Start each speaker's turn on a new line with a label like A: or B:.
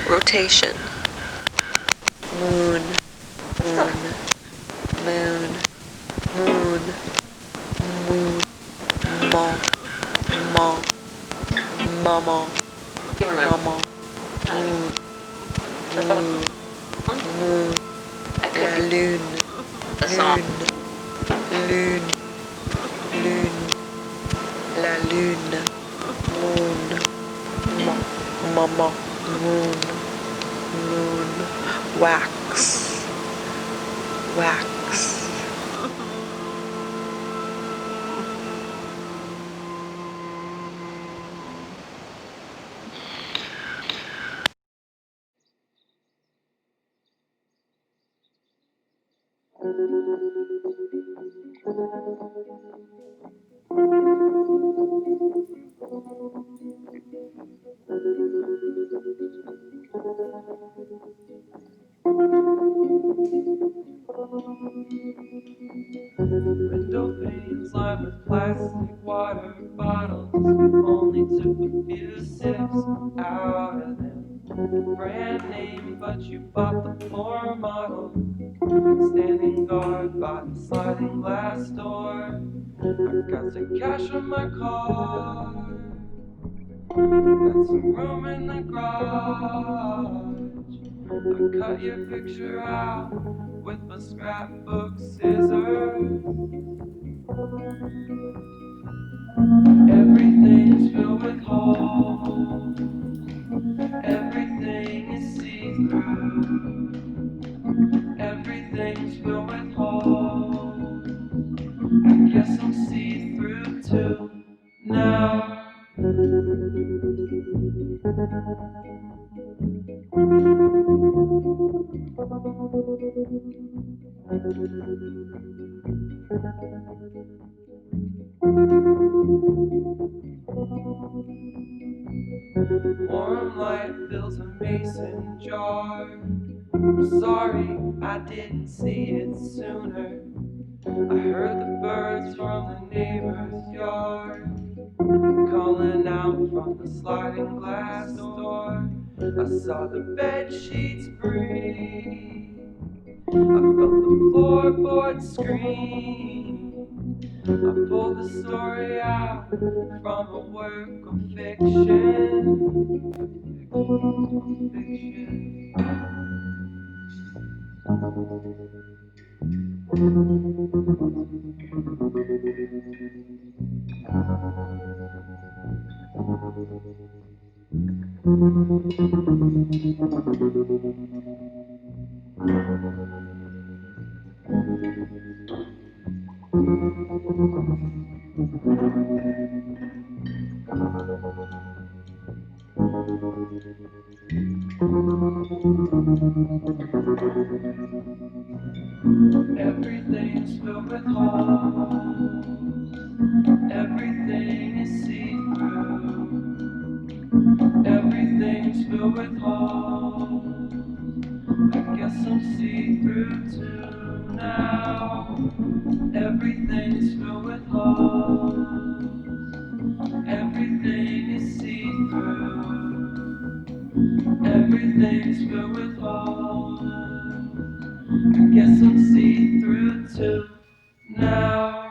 A: rotation, moon, moon, moon, moon, moon, ma, ma, mama, mama, moon, moon, moon, la lune, lune, lune, lune, la lune, moon, mama, moon, moon, wax, wax.
B: Window panes lined with plastic water bottles. You only took a few sips out of them. Brand name, but you bought the floor model. Standing guard by the sliding glass door. I got some cash on my car. Got some room in the garage. I cut your picture out with my scrapbook scissors. Everything's filled with holes. Everything is see-through. Everything's filled with holes. I guess I'm see-through too now. Warm light fills a mason jar. I'm sorry I didn't see it sooner. I heard the birds from the neighbor's yard calling out from the sliding glass door. I saw the bed sheets breathe. I felt the floorboards scream. I pulled the story out from a work of fiction. Everything's filled with holes. Everything is see-through. Everything's filled with holes. I guess I'm see-through too now. Everything's filled with holes. Everything is see-through. Everything's filled with holes. I guess I'm see-through too now.